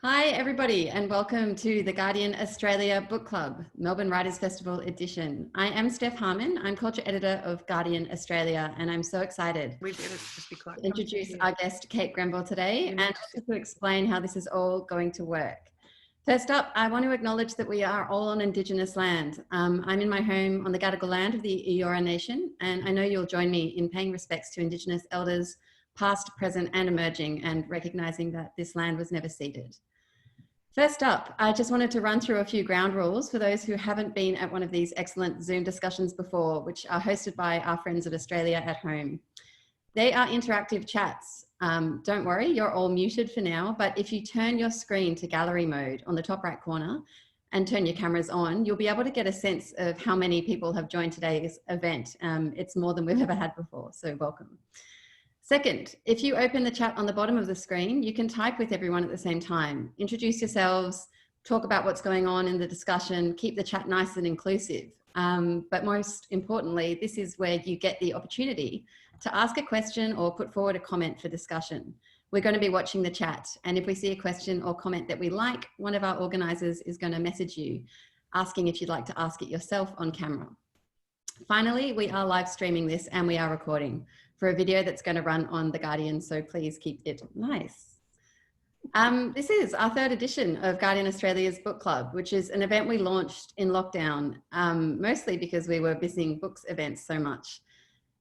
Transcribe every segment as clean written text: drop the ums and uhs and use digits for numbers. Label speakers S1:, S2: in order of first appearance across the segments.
S1: Hi everybody and welcome to the Guardian Australia Book Club, Melbourne Writers Festival edition. I am Steph Harmon, I'm culture editor of Guardian Australia and I'm so excited to introduce our guest Kate Grenville today and also to explain how this is all going to work. First up, I want to acknowledge that we are all on Indigenous land. I'm in my home on the Gadigal land of the Eora Nation, and I know you'll join me in paying respects to Indigenous elders, past, present and emerging, and recognising that this land was never ceded. First up, I just wanted to run through a few ground rules for those who haven't been at one of these excellent Zoom discussions before, which are hosted by our friends at Australia at Home. They are interactive chats. Don't worry, you're all muted for now, but if you turn your screen to gallery mode on the top right corner and turn your cameras on, you'll be able to get a sense of how many people have joined today's event. It's more than we've ever had before, so welcome. Second, if you open the chat on the bottom of the screen, you can type with everyone at the same time. Introduce yourselves, talk about what's going on in the discussion, keep the chat nice and inclusive. But most importantly, this is where you get the opportunity to ask a question or put forward a comment for discussion. We're going to be watching the chat, and if we see a question or comment that we like, one of our organisers is going to message you, asking if you'd like to ask it yourself on camera. Finally, we are live streaming this and we are recording for a video that's going to run on The Guardian, so please keep it nice. This is our third edition of Guardian Australia's Book Club, which is an event we launched in lockdown, mostly because we were missing books events so much.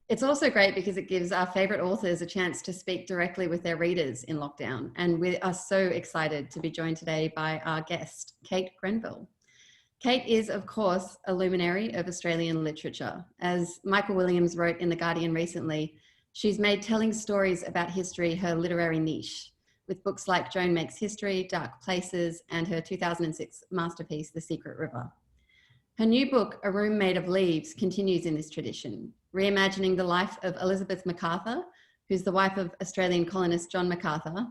S1: It's also great because it gives our favourite authors a chance to speak directly with their readers in lockdown, and we are so excited to be joined today by our guest, Kate Grenville. Kate is, of course, a luminary of Australian literature. As Michael Williams wrote in The Guardian recently, she's made telling stories about history her literary niche, with books like Joan Makes History, Dark Places, and her 2006 masterpiece, The Secret River. Her new book, A Room Made of Leaves, continues in this tradition, reimagining the life of Elizabeth MacArthur, who's the wife of Australian colonist John MacArthur,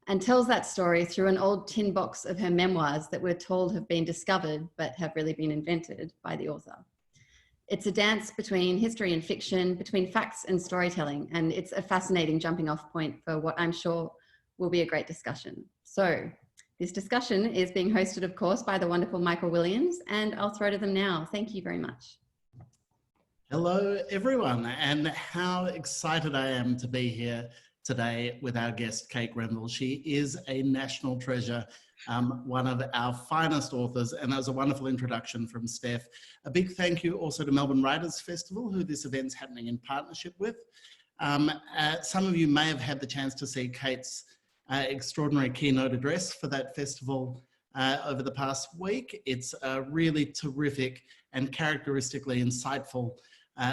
S1: and tells that story through an old tin box of her memoirs that we're told have been discovered but have really been invented by the author. It's a dance between history and fiction, between facts and storytelling, and it's a fascinating jumping off point for what I'm sure will be a great discussion. So this discussion is being hosted, of course, by the wonderful Michael Williams, and I'll throw to them now. Thank you very much.
S2: Hello, everyone, and how excited I am to be here today with our guest, Kate Grenville. She is a national treasure, one of our finest authors, and that was a wonderful introduction from Steph. A big thank you also to Melbourne Writers Festival, who this event's happening in partnership with. Some of you may have had the chance to see Kate's extraordinary keynote address for that festival over the past week. It's a really terrific and characteristically insightful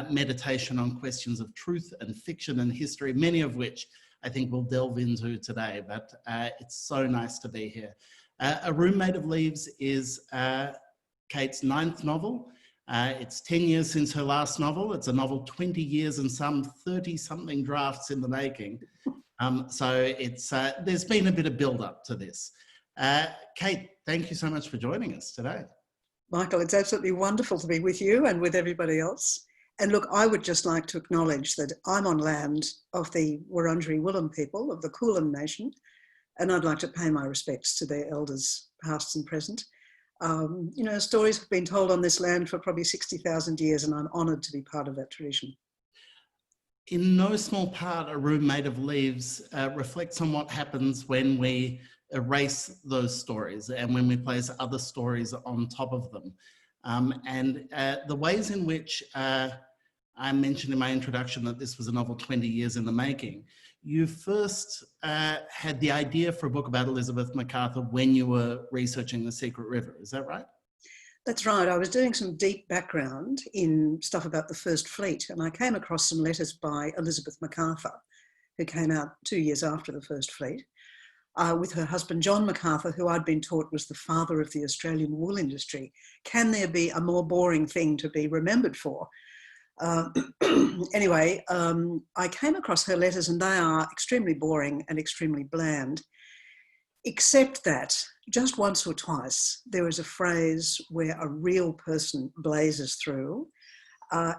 S2: meditation on questions of truth and fiction and history, many of which I think we'll delve into today, but it's so nice to be here. A Room Made of Leaves is Kate's 9th novel. It's 10 years since her last novel. It's a novel 20 years and some 30-something drafts in the making. So it's there's been a bit of build-up to this. Kate, thank you so much for joining us today.
S3: Michael, it's absolutely wonderful to be with you and with everybody else. And look, I would just like to acknowledge that I'm on land of the Wurundjeri Wurrung people of the Kulin Nation, and I'd like to pay my respects to their elders, past and present. You know, stories have been told on this land for probably 60,000 years, and I'm honoured to be part of that tradition.
S2: In no small part, A Room Made of Leaves reflects on what happens when we erase those stories and when we place other stories on top of them. And the ways in which I mentioned in my introduction that this was a novel 20 years in the making. You first had the idea for a book about Elizabeth MacArthur when you were researching The Secret River, is that right?
S3: That's right. I was doing some deep background in stuff about the First Fleet, and I came across some letters by Elizabeth MacArthur, who came out 2 years after the First Fleet, with her husband John MacArthur, who I'd been taught was the father of the Australian wool industry. Can there be a more boring thing to be remembered for? Anyway, I came across her letters, and they are extremely boring and extremely bland, except that just once or twice there is a phrase where a real person blazes through.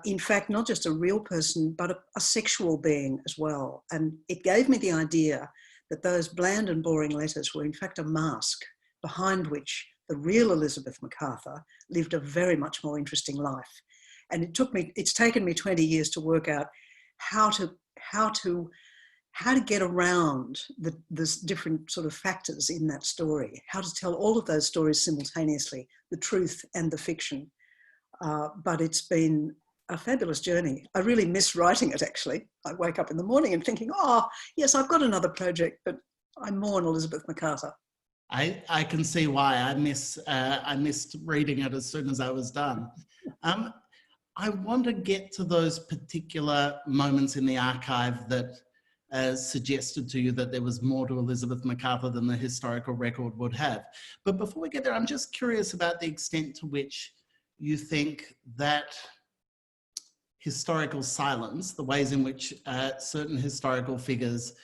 S3: In fact, not just a real person, but a sexual being as well. And it gave me the idea that those bland and boring letters were in fact a mask behind which the real Elizabeth MacArthur lived a very much more interesting life. And it's taken me 20 years to work out how to get around the different sort of factors in that story, how to tell all of those stories simultaneously, the truth and the fiction. But it's been a fabulous journey. I really miss writing it, actually. I wake up in the morning and thinking, oh, yes, I've got another project, but I'm more on Elizabeth MacArthur.
S2: I can see why. I missed reading it as soon as I was done. I want to get to those particular moments in the archive that suggested to you that there was more to Elizabeth MacArthur than the historical record would have. But before we get there, I'm just curious about the extent to which you think that historical silence, the ways in which certain historical figures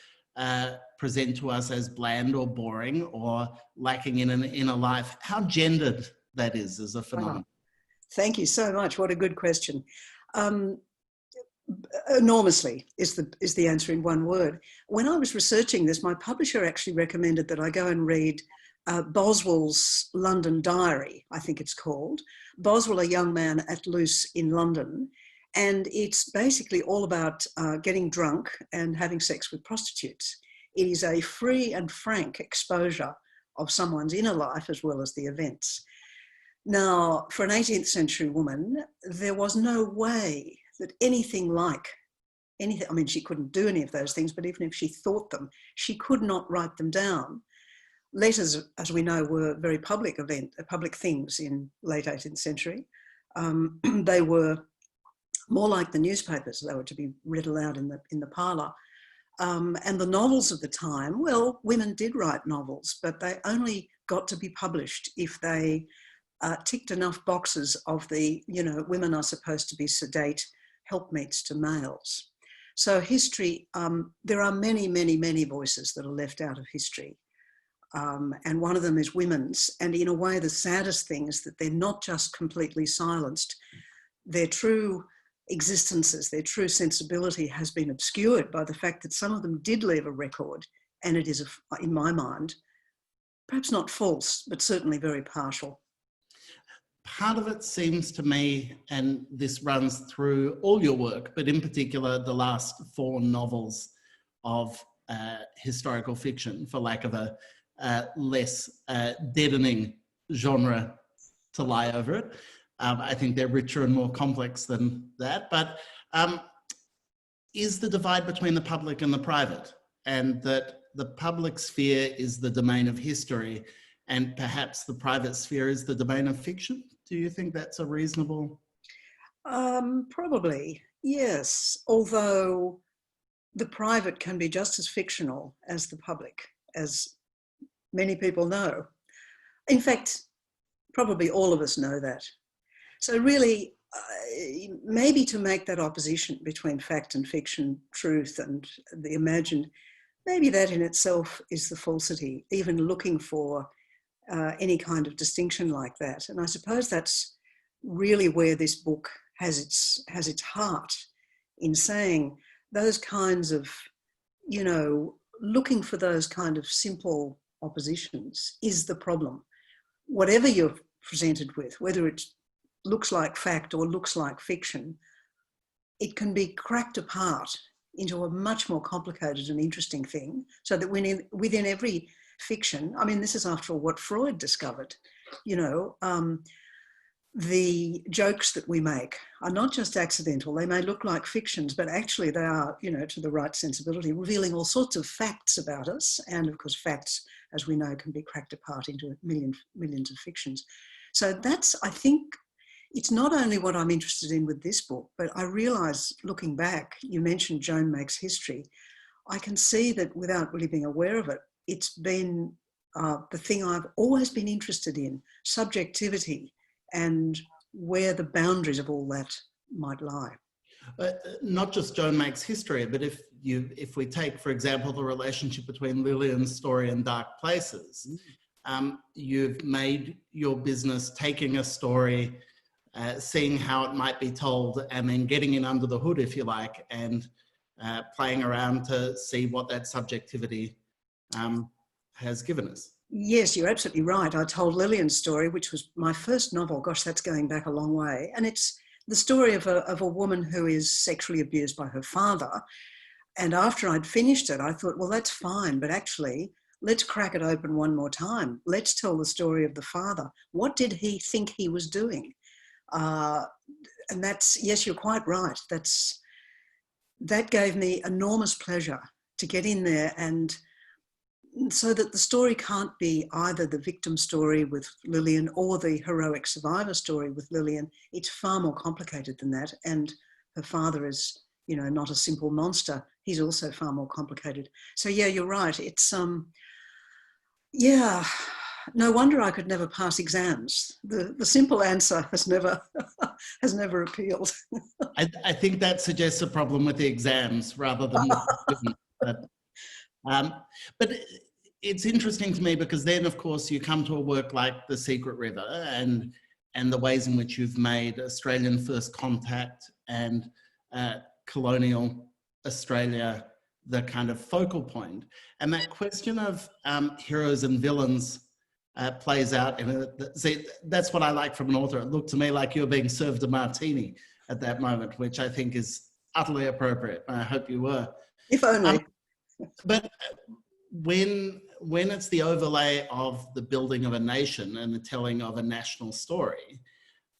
S2: present to us as bland or boring or lacking in an inner life, how gendered that is as a phenomenon.
S3: Thank you so much. What a good question. Enormously is the answer in one word. When I was researching this, my publisher actually recommended that I go and read Boswell's London Diary, I think it's called. Boswell, a young man at loose in London. And it's basically all about getting drunk and having sex with prostitutes. It is a free and frank exposure of someone's inner life as well as the events. Now, for an 18th century woman, there was no way that anything, I mean, she couldn't do any of those things, but even if she thought them, she could not write them down. Letters, as we know, were very public things in late 18th century. They were more like the newspapers. They were to be read aloud in the parlour. And the novels of the time, well, women did write novels, but they only got to be published if they ticked enough boxes of the, women are supposed to be sedate helpmeets to males. So history, there are many, many, many voices that are left out of history. And one of them is women's. And in a way, the saddest thing is that they're not just completely silenced. Their true existences, their true sensibility has been obscured by the fact that some of them did leave a record. And it is, in my mind, perhaps not false, but certainly very partial.
S2: Part of it seems to me, and this runs through all your work, but in particular the last 4 novels of historical fiction, for lack of a less deadening genre to lie over it. I think they're richer and more complex than that, but is the divide between the public and the private, and that the public sphere is the domain of history and perhaps the private sphere is the domain of fiction? Do you think that's a reasonable?
S3: Probably, yes. Although the private can be just as fictional as the public, as many people know. In fact, probably all of us know that. So really, maybe to make that opposition between fact and fiction, truth and the imagined, maybe that in itself is the falsity, even looking for any kind of distinction like that. And I suppose that's really where this book has its heart, in saying those kinds of, looking for those kind of simple oppositions is the problem. Whatever you're presented with, whether it looks like fact or looks like fiction, it can be cracked apart into a much more complicated and interesting thing, so that within every fiction, I mean, this is after all what Freud discovered, the jokes that we make are not just accidental. They may look like fictions, but actually they are, to the right sensibility, revealing all sorts of facts about us. And of course, facts, as we know, can be cracked apart into millions of fictions. So that's, I think, it's not only what I'm interested in with this book, but I realise, looking back, you mentioned Joan Makes History. I can see that without really being aware of it, it's been the thing I've always been interested in, subjectivity, and where the boundaries of all that might lie.
S2: Not just Joan Makes History, but if we take, for example, the relationship between Lillian's story and Dark Places, you've made your business taking a story, seeing how it might be told, and then getting in under the hood, if you like, and playing around to see what that subjectivity has given us.
S3: Yes, you're absolutely right. I told Lillian's story, which was my first novel. Gosh, that's going back a long way. And it's the story of a woman who is sexually abused by her father. And after I'd finished it, I thought, well, that's fine, but actually, let's crack it open one more time. Let's tell the story of the father. What did he think he was doing? And that's, yes, you're quite right. That gave me enormous pleasure to get in there, and so that the story can't be either the victim story with Lillian or the heroic survivor story with Lillian. It's far more complicated than that. And her father is, you know, not a simple monster. He's also far more complicated. So yeah, you're right. It's, yeah, no wonder I could never pass exams. The simple answer has never, has never appealed.
S2: I think that suggests a problem with the exams rather than with the student. But it's interesting to me because then, of course, you come to a work like The Secret River and the ways in which you've made Australian first contact and colonial Australia the kind of focal point. And that question of heroes and villains plays out. See, that's what I like from an author. It looked to me like you were being served a martini at that moment, which I think is utterly appropriate. I hope you were.
S3: If only.
S2: But when it's the overlay of the building of a nation and the telling of a national story,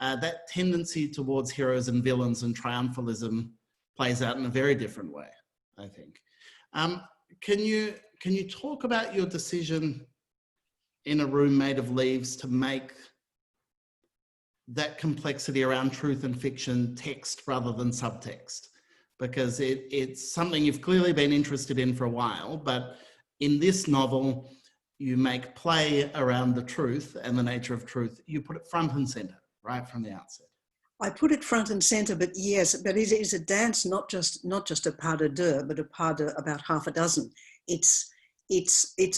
S2: that tendency towards heroes and villains and triumphalism plays out in a very different way, I think. Can you talk about your decision in A Room Made of Leaves to make that complexity around truth and fiction text rather than subtext? Because it's something you've clearly been interested in for a while, but in this novel, you make play around the truth and the nature of truth. You put it front and center right from the outset.
S3: I put it front and center, but yes, but it is a dance, not just a pas de deux, but a pas de about half a dozen. It's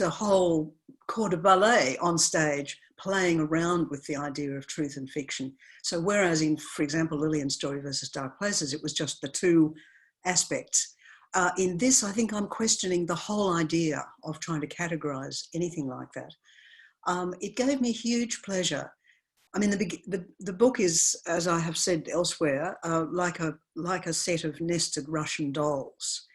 S3: a whole corps de ballet on stage playing around with the idea of truth and fiction. So whereas in, for example, Lillian's Story versus Dark Places, it was just the two aspects. In this, I think I'm questioning the whole idea of trying to categorize anything like that. It gave me huge pleasure. I mean, the book is, as I have said elsewhere, like a set of nested Russian dolls.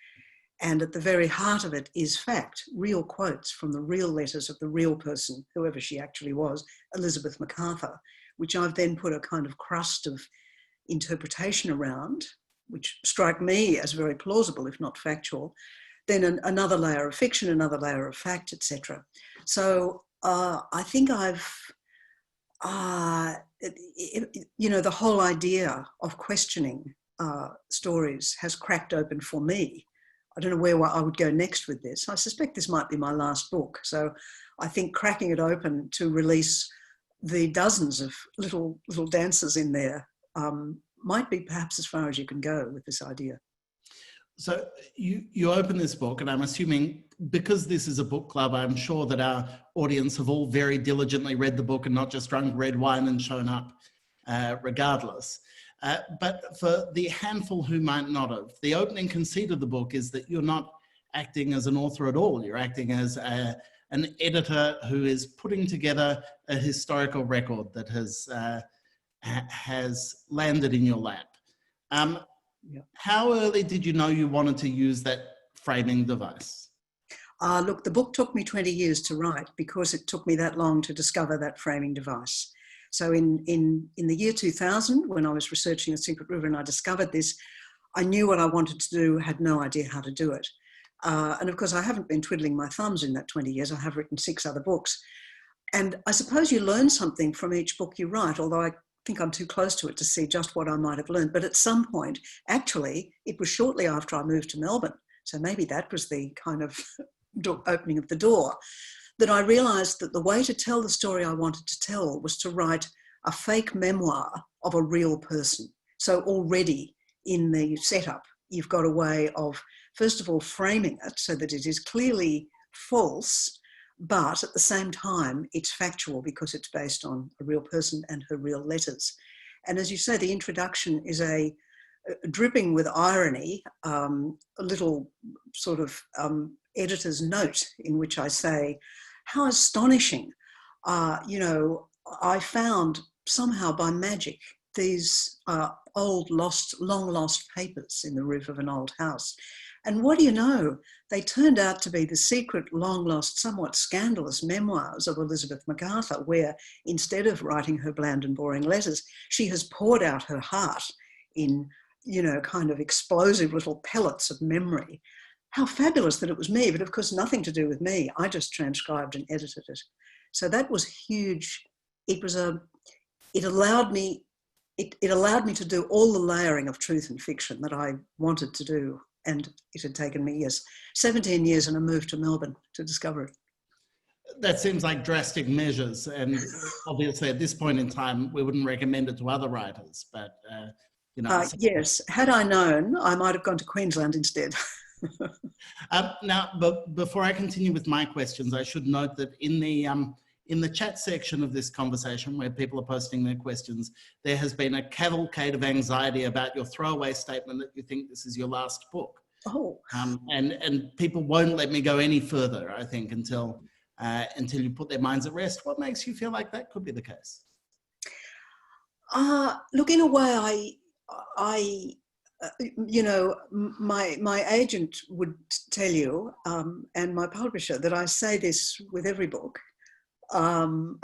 S3: And at the very heart of it is fact, real quotes from the real letters of the real person, whoever she actually was, Elizabeth MacArthur, which I've then put a kind of crust of interpretation around, which strike me as very plausible, if not factual. Then another layer of fiction, another layer of fact, etc. So I think I've, you know, the whole idea of questioning stories has cracked open for me. I don't know where I would go next with this. I suspect this might be my last book. So I think cracking it open to release the dozens of little dances in there might be perhaps as far as you can go with this idea.
S2: So you open this book, and I'm assuming because this is a book club, I'm sure that our audience have all very diligently read the book and not just drunk red wine and shown up regardless. But for the handful who might not have, the opening conceit of the book is that you're not acting as an author at all. You're acting as an editor who is putting together a historical record that has landed in your lap.
S3: Yeah.
S2: How early did you know you wanted to use that framing device?
S3: Look, the book took me 20 years to write because it took me that long to discover that framing device. So in the year 2000, when I was researching The Secret River and I discovered this, I knew what I wanted to do, had no idea how to do it. And of course, I haven't been twiddling my thumbs in that 20 years. I have written 6 other books. And I suppose you learn something from each book you write, although I think I'm too close to it to see just what I might have learned. But at some point, actually, it was shortly after I moved to Melbourne, so maybe that was the kind of opening of the door, that I realised that the way to tell the story I wanted to tell was to write a fake memoir of a real person. So already in the setup, you've got a way of, first of all, framing it so that it is clearly false, but at the same time, it's factual because it's based on a real person and her real letters. And as you say, the introduction is a dripping with irony, a little sort of editor's note in which I say, how astonishing, I found somehow by magic these old long lost papers in the roof of an old house. And what do you know? They turned out to be the secret, long lost, somewhat scandalous memoirs of Elizabeth MacArthur, where instead of writing her bland and boring letters, she has poured out her heart in, kind of explosive little pellets of memory. How fabulous that it was me, but of course nothing to do with me. I just transcribed and edited it. So that was huge. It allowed me to do all the layering of truth and fiction that I wanted to do. And it had taken me, 17 years and a move to Melbourne to discover it.
S2: That seems like drastic measures. And obviously at this point in time, we wouldn't recommend it to other writers, but
S3: yes, had I known, I might have gone to Queensland instead.
S2: Now, but before I continue with my questions, I should note that in the chat section of this conversation where people are posting their questions, there has been a cavalcade of anxiety about your throwaway statement that you think this is your last book.
S3: Oh.
S2: And people won't let me go any further, I think, until you put their minds at rest. What makes you feel like that could be the case?
S3: Look, in a way, my agent would tell you, and my publisher, that I say this with every book. And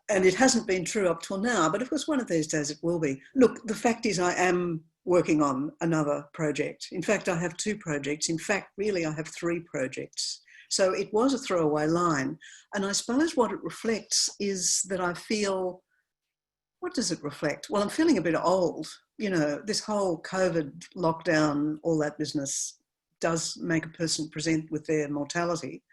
S3: it hasn't been true up till now, but of course one of these days it will be. Look, the fact is I am working on another project. In fact, I have 2 projects. In fact, really I have 3 projects. So it was a throwaway line. And I suppose what it reflects is that I feel, what does it reflect? Well, I'm feeling a bit old. This whole COVID lockdown, all that business does make a person present with their mortality.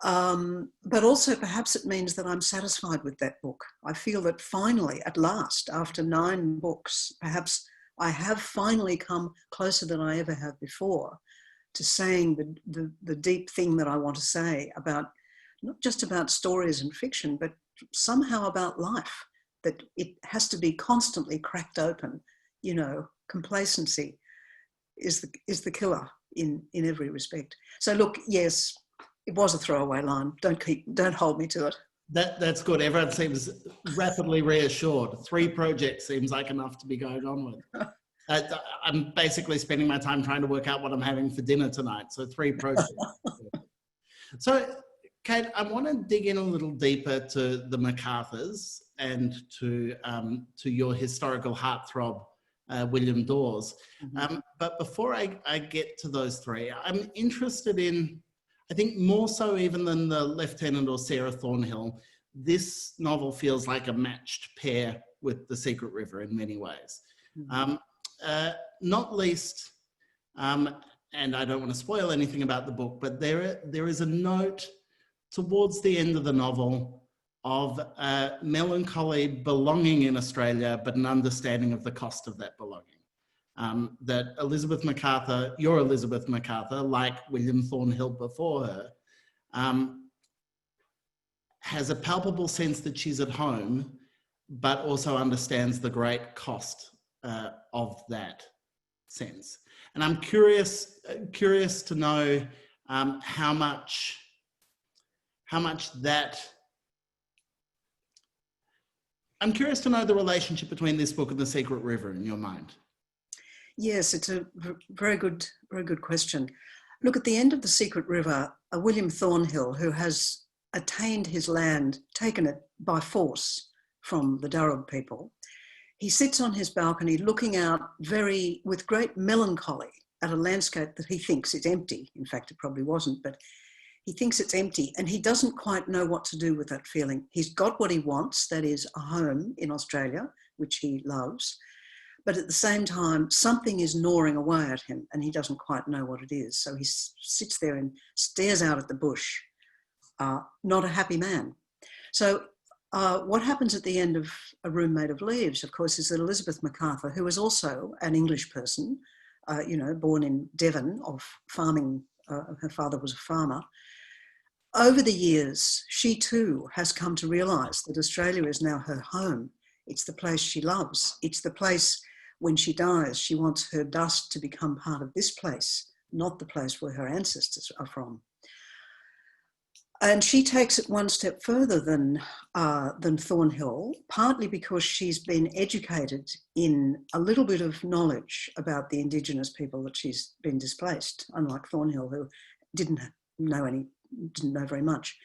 S3: But also perhaps it means that I'm satisfied with that book. I feel that finally, at last, after 9 books, perhaps I have finally come closer than I ever have before to saying the deep thing that I want to say about, not just about stories and fiction, but somehow about life, that it has to be constantly cracked open. Complacency is the killer in every respect. So look, yes, it was a throwaway line. Don't hold me to it.
S2: That's good. Everyone seems rapidly reassured. 3 projects seems like enough to be going on with. I'm basically spending my time trying to work out what I'm having for dinner tonight. So 3 projects. So, Kate, I want to dig in a little deeper to the MacArthurs and to your historical heartthrob, William Dawes.
S3: Mm-hmm.
S2: But before I get to those 3, I'm interested in, I think more so even than the Lieutenant or Sarah Thornhill, this novel feels like a matched pair with The Secret River in many ways.
S3: Mm-hmm.
S2: Not least, and I don't want to spoil anything about the book, but there is a note towards the end of the novel of melancholy belonging in Australia, but an understanding of the cost of that belonging. That Elizabeth MacArthur, your Elizabeth MacArthur, like William Thornhill before her, has a palpable sense that she's at home, but also understands the great cost of that sense. And I'm curious to know how much that. I'm curious to know the relationship between this book and The Secret River in your mind.
S3: Yes, it's a very good question. Look, at the end of The Secret River, William Thornhill, who has attained his land, taken it by force from the Darug people, he sits on his balcony looking out with great melancholy at a landscape that he thinks is empty. In fact, it probably wasn't, but he thinks it's empty and he doesn't quite know what to do with that feeling. He's got what he wants, that is a home in Australia, which he loves. But at the same time, something is gnawing away at him and he doesn't quite know what it is. So he sits there and stares out at the bush, not a happy man. So what happens at the end of A Room Made of Leaves, of course, is that Elizabeth MacArthur, who is also an English person, born in Devon of farming, her father was a farmer. Over the years, she too has come to realise that Australia is now her home. It's the place she loves. It's the place when she dies, she wants her dust to become part of this place, not the place where her ancestors are from. And she takes it one step further than Thornhill, partly because she's been educated in a little bit of knowledge about the indigenous people that she's been displaced, unlike Thornhill, who didn't know very much.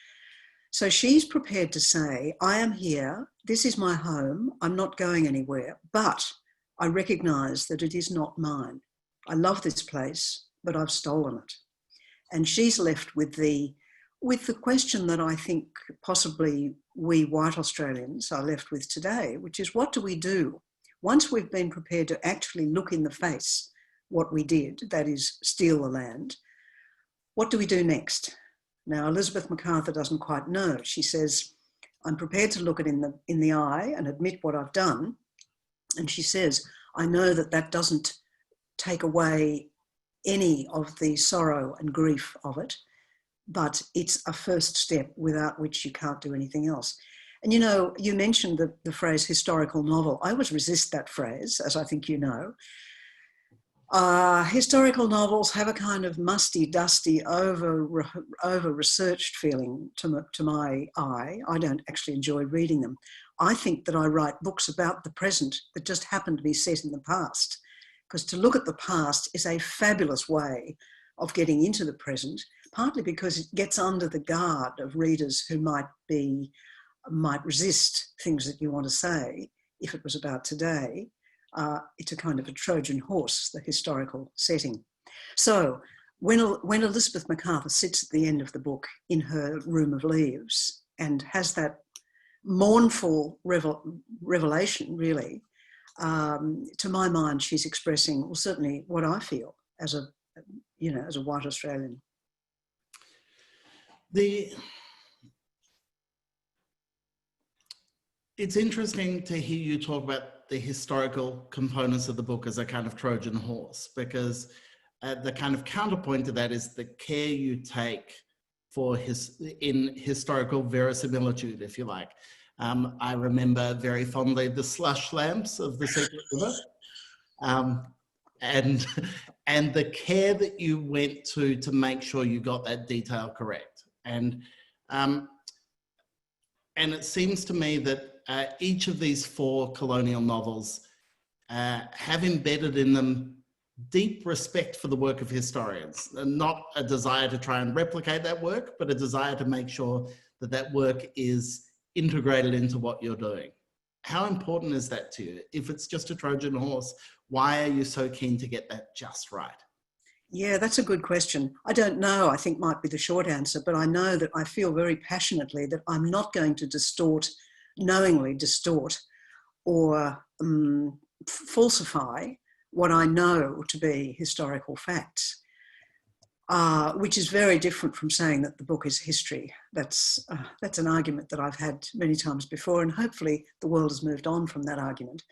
S3: So she's prepared to say, I am here, this is my home, I'm not going anywhere, but I recognise that it is not mine. I love this place, but I've stolen it. And she's left with the question that I think possibly we white Australians are left with today, which is, what do we do once we've been prepared to actually look in the face what we did, that is steal the land? What do we do next? Now, Elizabeth MacArthur doesn't quite know. She says, I'm prepared to look it in the eye and admit what I've done. And she says, I know that that doesn't take away any of the sorrow and grief of it, but it's a first step without which you can't do anything else. And you know, you mentioned the phrase historical novel. I always resist that phrase, as I think you know. Historical novels have a kind of musty, dusty, over-researched feeling to my eye. I don't actually enjoy reading them. I think that I write books about the present that just happen to be set in the past, because to look at the past is a fabulous way of getting into the present, partly because it gets under the guard of readers who might resist things that you want to say if it was about today. It's a kind of a Trojan horse, the historical setting. So when Elizabeth MacArthur sits at the end of the book in her room of leaves and has that mournful revelation, really, to my mind, she's expressing, well, certainly what I feel as a white Australian.
S2: It's interesting to hear you talk about the historical components of the book as a kind of Trojan horse, because the kind of counterpoint to that is the care you take in historical verisimilitude, if you like. I remember very fondly the slush lamps of the Secret River, and the care that you went to make sure you got that detail correct. And it seems to me that each of these 4 colonial novels have embedded in them deep respect for the work of historians, and not a desire to try and replicate that work, but a desire to make sure that that work is integrated into what you're doing. How important is that to you? If it's just a Trojan horse, why are you so keen to get that just right?
S3: Yeah, that's a good question. I don't know, I think might be the short answer, but I know that I feel very passionately that I'm not going to knowingly distort or falsify what I know to be historical facts, which is very different from saying that the book is history. That's an argument that I've had many times before, and hopefully the world has moved on from that argument.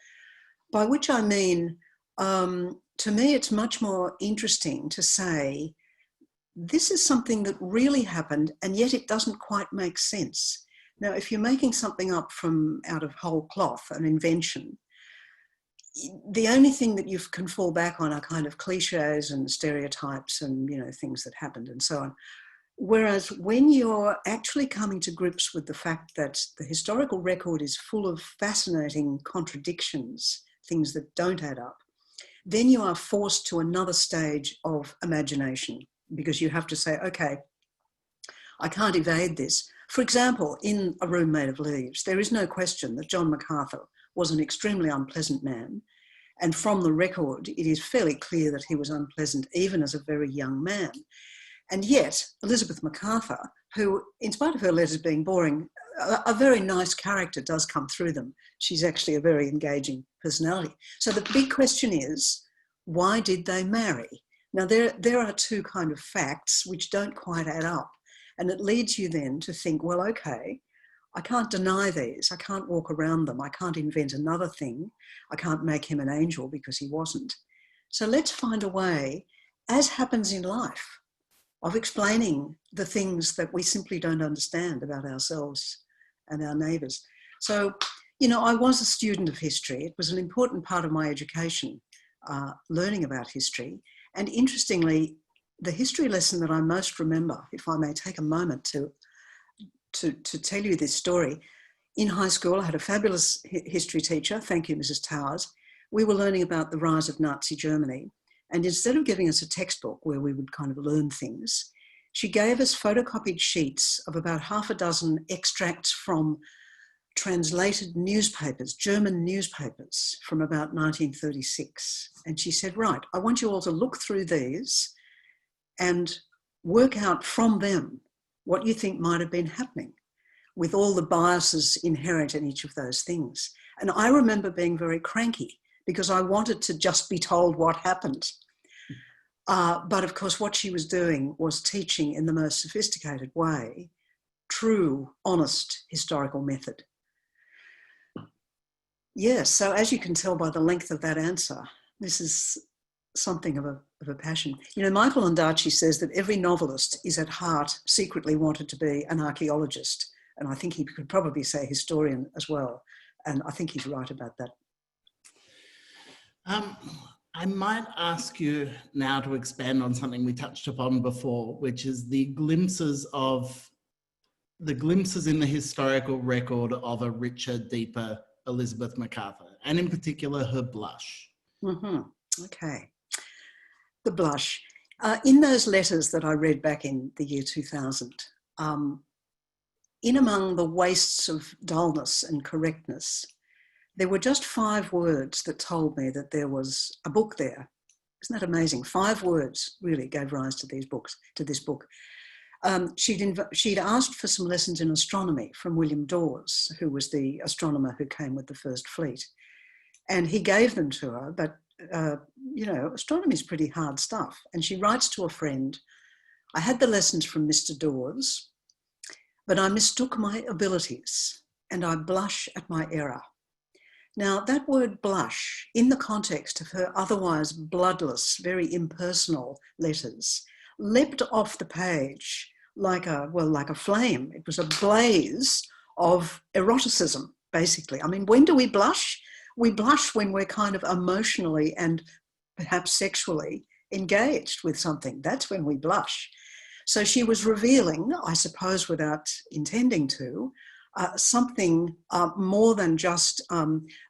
S3: By which I mean, to me, it's much more interesting to say, this is something that really happened, and yet it doesn't quite make sense. Now, if you're making something up out of whole cloth, an invention, the only thing that you can fall back on are kind of cliches and stereotypes and, you know, things that happened and so on. Whereas when you're actually coming to grips with the fact that the historical record is full of fascinating contradictions, things that don't add up, then you are forced to another stage of imagination, because you have to say, okay, I can't evade this. For example, in A Room Made of Leaves, there is no question that John MacArthur was an extremely unpleasant man. And from the record, it is fairly clear that he was unpleasant even as a very young man. And yet, Elizabeth MacArthur, who, in spite of her letters being boring, a very nice character does come through them. She's actually a very engaging personality. So the big question is, why did they marry? Now, there are 2 kind of facts which don't quite add up. And it leads you then to think, well, okay, I can't deny these. I can't walk around them. I can't invent another thing. I can't make him an angel because he wasn't. So let's find a way, as happens in life, of explaining the things that we simply don't understand about ourselves and our neighbours. So, you know, I was a student of history. It was an important part of my education, learning about history. And interestingly, the history lesson that I most remember, if I may take a moment to tell you this story, in high school, I had a fabulous history teacher. Thank you, Mrs. Towers. We were learning about the rise of Nazi Germany. And instead of giving us a textbook where we would kind of learn things, she gave us photocopied sheets of about half a dozen extracts from translated newspapers, German newspapers from about 1936. And she said, right, I want you all to look through these and work out from them what you think might have been happening, with all the biases inherent in each of those things. And I remember being very cranky because I wanted to just be told what happened. But of course, what she was doing was teaching in the most sophisticated way, true, honest historical method. Yes, so as you can tell by the length of that answer, this is something of a passion. You know, Michael Ondaatje says that every novelist is at heart secretly wanted to be an archaeologist. And I think he could probably say historian as well. And I think he's right about that.
S2: I might ask you now to expand on something we touched upon before, which is the glimpses in the historical record of a richer, deeper Elizabeth MacArthur, and in particular her blush.
S3: Okay. The blush. In those letters that I read back in the year 2000, in among the wastes of dullness and correctness, there were just 5 words that told me that there was a book there. Isn't that amazing? 5 words really gave rise to this book. She'd asked for some lessons in astronomy from William Dawes, who was the astronomer who came with the first fleet. And he gave them to her, but, you know, astronomy is pretty hard stuff. And she writes to a friend, I had the lessons from Mr. Dawes, but I mistook my abilities and I blush at my error. Now, that word blush, in the context of her otherwise bloodless, very impersonal letters, leapt off the page like a flame. It was a blaze of eroticism, basically. I mean, when do we blush? We blush when we're kind of emotionally and perhaps sexually engaged with something. That's when we blush. So she was revealing, I suppose without intending to, something more than just,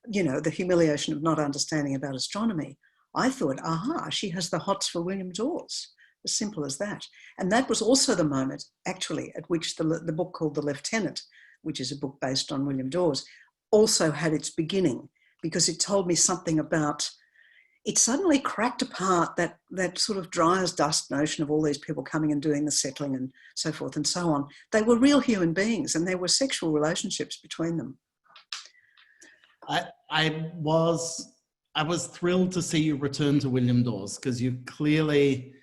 S3: you know, the humiliation of not understanding about astronomy. I thought, aha, she has the hots for William Dawes. As simple as that. And that was also the moment, actually, at which the book called The Lieutenant, which is a book based on William Dawes, also had its beginning, because it told me something about, it suddenly cracked apart that sort of dry as dust notion of all these people coming and doing the settling and so forth and so on. They were real human beings and there were sexual relationships between them.
S2: I was thrilled to see you return to William Dawes, because he's clearly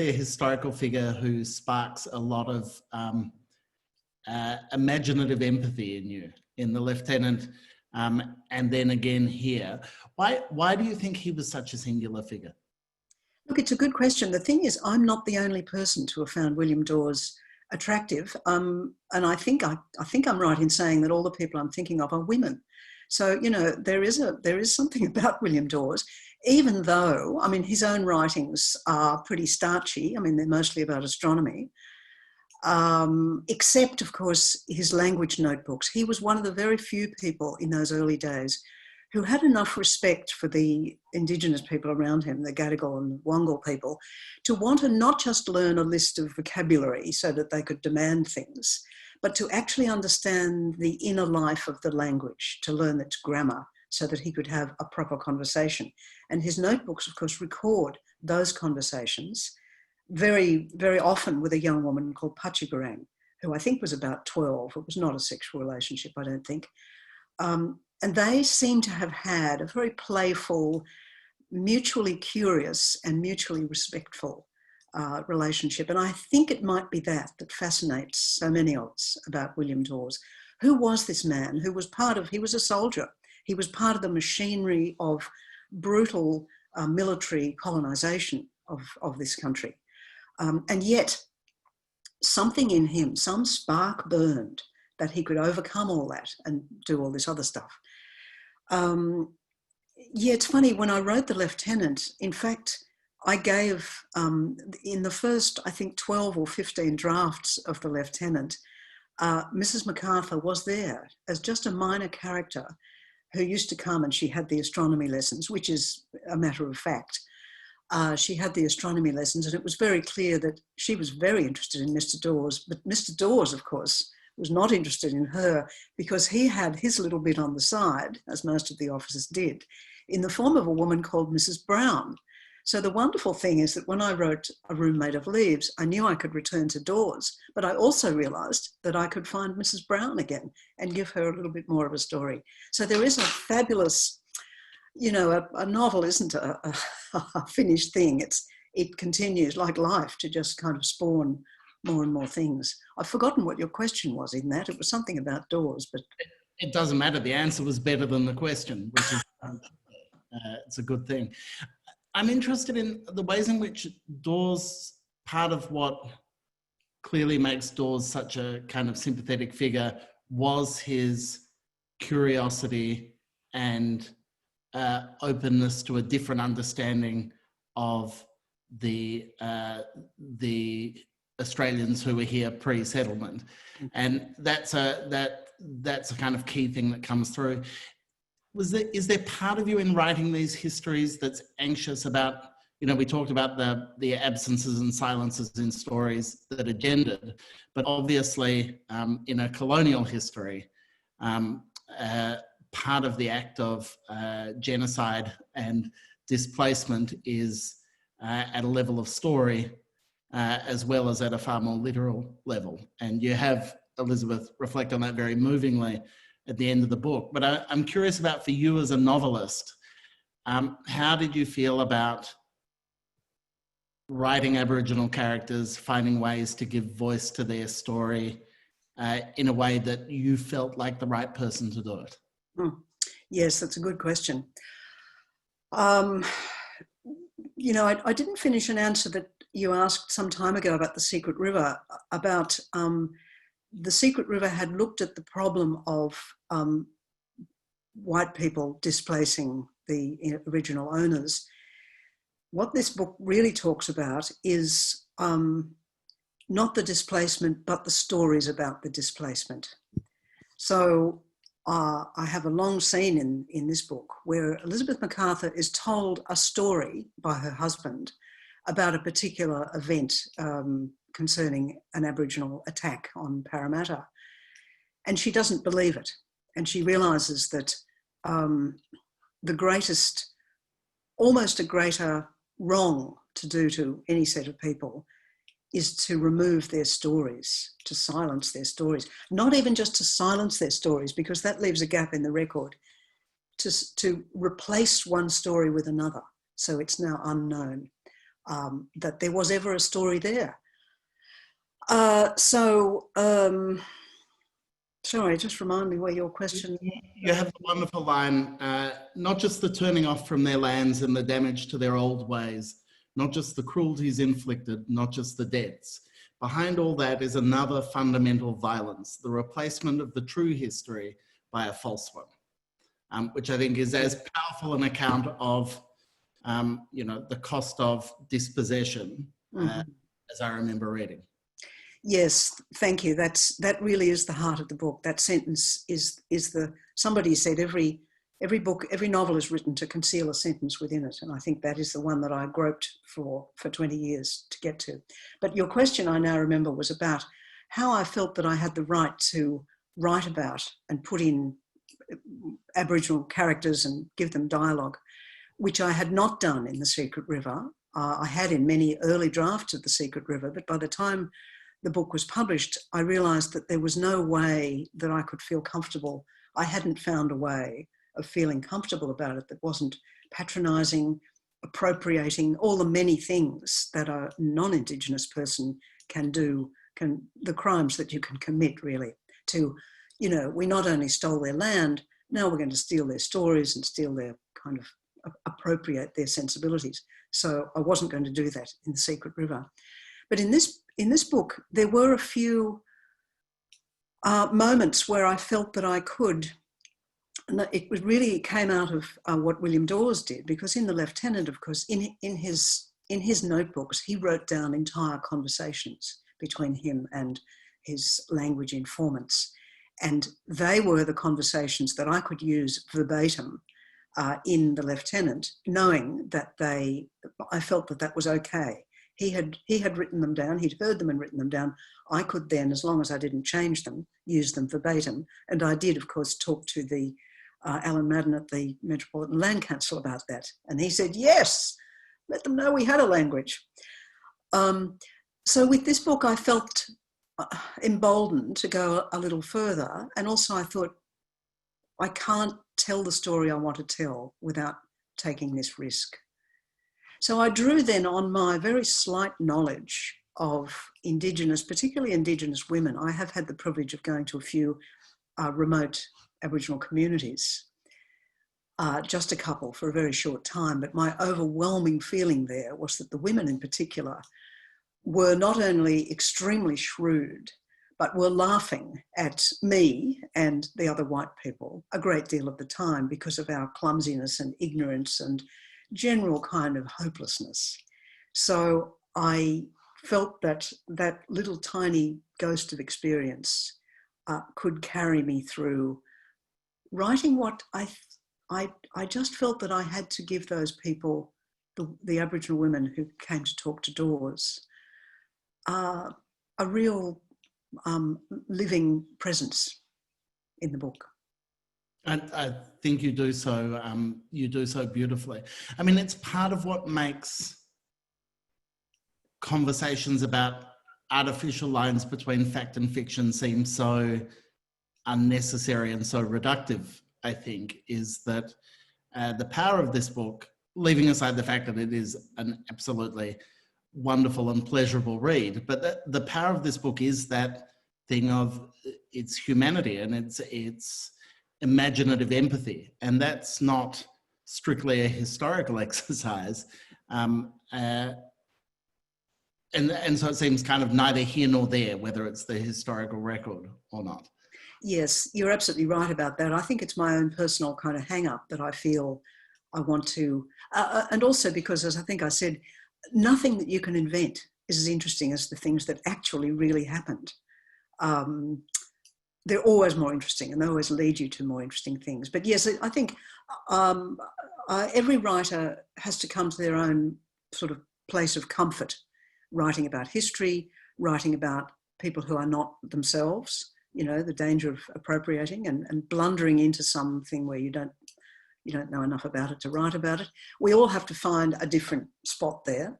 S2: a historical figure who sparks a lot of imaginative empathy in you, in The Lieutenant, and then again here. Why do you think he was such a singular figure?
S3: Look, it's a good question. The thing is, I'm not the only person to have found William Dawes attractive, and I think I'm right in saying that all the people I'm thinking of are women. So, you know, there is something about William Dawes, even though, I mean, his own writings are pretty starchy. I mean, they're mostly about astronomy, except, of course, his language notebooks. He was one of the very few people in those early days who had enough respect for the indigenous people around him, the Gadigal and Wangal people, to want to not just learn a list of vocabulary so that they could demand things, but to actually understand the inner life of the language, to learn its grammar so that he could have a proper conversation. And his notebooks, of course, record those conversations very, very often with a young woman called Pachigurang, who I think was about 12. It was not a sexual relationship, I don't think. And they seem to have had a very playful, mutually curious and mutually respectful relationship. And I think it might be that fascinates so many of us about William Dawes. Who was this man who was he was a soldier. He was part of the machinery of brutal military colonisation of this country. And yet something in him, some spark burned that he could overcome all that and do all this other stuff. Yeah, it's funny, when I wrote The Lieutenant, in fact, I gave, in the first, I think, 12 or 15 drafts of The Lieutenant, Mrs. MacArthur was there as just a minor character who used to come, and she had the astronomy lessons, which is a matter of fact. She had the astronomy lessons, and it was very clear that she was very interested in Mr. Dawes, but Mr. Dawes, of course, was not interested in her because he had his little bit on the side, as most of the officers did, in the form of a woman called Mrs. Brown. So the wonderful thing is that when I wrote A Room Made of Leaves, I knew I could return to Dawes, but I also realised that I could find Mrs. Brown again and give her a little bit more of a story. So there is a fabulous, you know, a novel isn't a finished thing. It continues like life to just kind of spawn more and more things. I've forgotten what your question was in that. It was something about Dawes, but...
S2: It doesn't matter. The answer was better than the question, which is it's a good thing. I'm interested in the ways in which Dawes, part of what clearly makes Dawes such a kind of sympathetic figure was his curiosity and openness to a different understanding of the Australians who were here pre-settlement, and that's a kind of key thing that comes through. Is there part of you in writing these histories that's anxious about, you know, we talked about the absences and silences in stories that are gendered, but obviously in a colonial history, part of the act of genocide and displacement is at a level of story as well as at a far more literal level. And you have Elizabeth reflect on that very movingly at the end of the book. But I'm curious about, for you as a novelist, how did you feel about writing Aboriginal characters, finding ways to give voice to their story in a way that you felt like the right person to do it?
S3: Yes, that's a good question. You know, I didn't finish an answer that you asked some time ago about the Secret River, about the Secret River had looked at the problem of white people displacing the original owners. What this book really talks about is not the displacement, but the stories about the displacement. So I have a long scene in this book where Elizabeth MacArthur is told a story by her husband about a particular event concerning an Aboriginal attack on Parramatta. And she doesn't believe it. And she realises that the greatest, almost a greater wrong to do to any set of people is to remove their stories, to silence their stories. Not even just to silence their stories, because that leaves a gap in the record, to replace one story with another. So it's now unknown that there was ever a story there. Sorry, just remind me where your question...
S2: You have the wonderful line, not just the turning off from their lands and the damage to their old ways, not just the cruelties inflicted, not just the deaths. Behind all that is another fundamental violence, the replacement of the true history by a false one, which I think is as powerful an account of, you know, the cost of dispossession as I remember reading.
S3: Yes, thank you. That really is the heart of the book. That sentence is somebody said every book, every novel is written to conceal a sentence within it. And I think that is the one that I groped for 20 years to get to. But your question, I now remember, was about how I felt that I had the right to write about and put in Aboriginal characters and give them dialogue, which I had not done in The Secret River. I had in many early drafts of The Secret River, but by the time the book was published, I realised that there was no way that I could feel comfortable. I hadn't found a way of feeling comfortable about it that wasn't patronising, appropriating, all the many things that a non-Indigenous person can do, the crimes that you can commit, really, to, you know, we not only stole their land, now we're going to steal their stories and steal their kind of appropriate their sensibilities. So I wasn't going to do that in The Secret River. But in this book, there were a few moments where I felt that I could, and it really came out of what William Dawes did, because in The Lieutenant, of course, in his notebooks, he wrote down entire conversations between him and his language informants. And they were the conversations that I could use verbatim in The Lieutenant, knowing that I felt that that was okay. He had written them down, he'd heard them and written them down. I could then, as long as I didn't change them, use them verbatim. And I did, of course, talk to the Alan Madden at the Metropolitan Land Council about that. And he said, yes, let them know we had a language. So with this book, I felt emboldened to go a little further. And also I thought, I can't tell the story I want to tell without taking this risk. So I drew then on my very slight knowledge of indigenous, particularly indigenous women. I have had the privilege of going to a few remote Aboriginal communities, just a couple for a very short time, but my overwhelming feeling there was that the women in particular were not only extremely shrewd, but were laughing at me and the other white people a great deal of the time because of our clumsiness and ignorance and general kind of hopelessness. So I felt that that little tiny ghost of experience could carry me through writing what I just felt that I had to give those people, the Aboriginal women who came to talk to Dawes, a real living presence in the book.
S2: I think you do so. You do so beautifully. I mean, it's part of what makes conversations about artificial lines between fact and fiction seem so unnecessary and so reductive. I think is that the power of this book, leaving aside the fact that it is an absolutely wonderful and pleasurable read, but the power of this book is that thing of its humanity and its imaginative empathy, and that's not strictly a historical exercise, and so it seems kind of neither here nor there whether it's the historical record or not.
S3: Yes, you're absolutely right about that. I think it's my own personal kind of hang-up that I feel I want to, and also because, as I think I said, nothing that you can invent is as interesting as the things that actually really happened. They're always more interesting and they always lead you to more interesting things. But yes, I think every writer has to come to their own sort of place of comfort, writing about history, writing about people who are not themselves, you know, the danger of appropriating and blundering into something where you don't know enough about it to write about it. We all have to find a different spot there.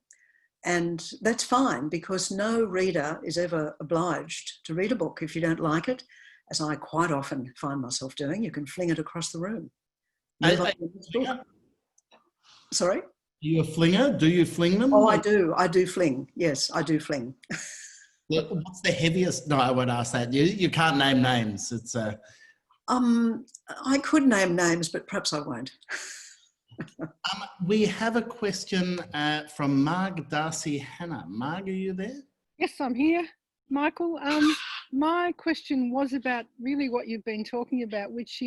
S3: And that's fine, because no reader is ever obliged to read a book if you don't like it, as I quite often find myself doing. You can fling it across the room. Sorry?
S2: Are you a flinger? Do you fling them?
S3: Oh, I do. I do fling. Yes, I do fling.
S2: What's the heaviest? No, I won't ask that. You can't name names. It's
S3: I could name names, but perhaps I won't.
S2: We have a question from Marg Darcy Hannah. Marg, are you there?
S4: Yes, I'm here, Michael. My question was about really what you've been talking about, which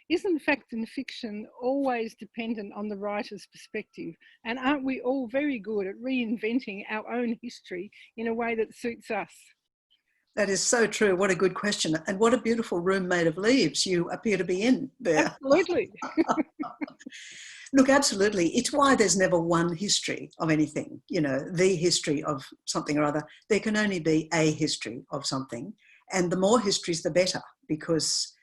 S4: isn't fact and fiction always dependent on the writer's perspective? And aren't we all very good at reinventing our own history in a way that suits us?
S3: That is so true. What a good question. And what a beautiful room made of leaves you appear to be in there.
S4: Absolutely.
S3: Look, absolutely. It's why there's never one history of anything, you know, the history of something or other. There can only be a history of something. And the more histories, the better, because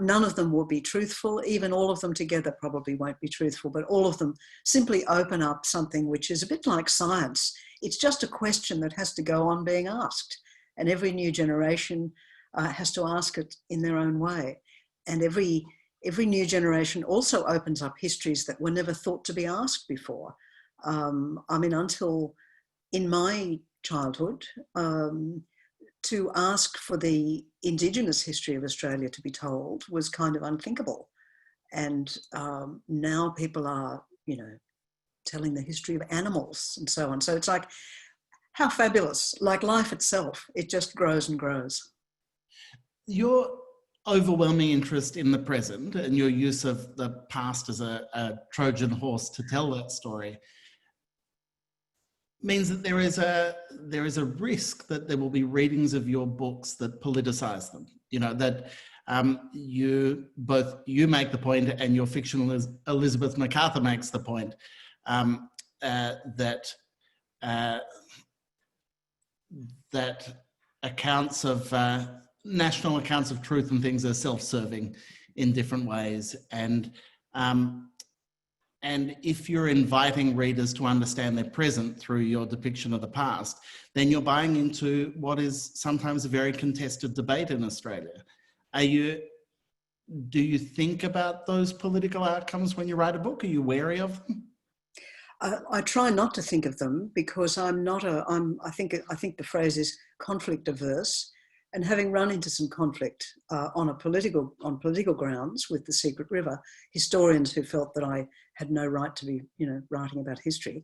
S3: none of them will be truthful. Even all of them together probably won't be truthful, but all of them simply open up something which is a bit like science. It's just a question that has to go on being asked. And every new generation has to ask it in their own way. And every new generation also opens up histories that were never thought to be asked before. I mean, until in my childhood, to ask for the indigenous history of Australia to be told was kind of unthinkable. And now people are, you know, telling the history of animals and so on. So it's like, how fabulous, like life itself, it just grows and grows.
S2: your overwhelming interest in the present and your use of the past as a Trojan horse to tell that story means that there is a risk that there will be readings of your books that politicize them. You know, that you make the point, and your fictional Elizabeth MacArthur makes the point that accounts of national accounts of truth and things are self-serving in different ways, and if you're inviting readers to understand their present through your depiction of the past, then you're buying into what is sometimes a very contested debate in Australia. Do you think about those political outcomes when you write a book? Are you wary of them?
S3: I try not to think of them because I think the phrase is conflict averse, and having run into some conflict on political grounds with the Secret River, historians who felt that I had no right to be, writing about history,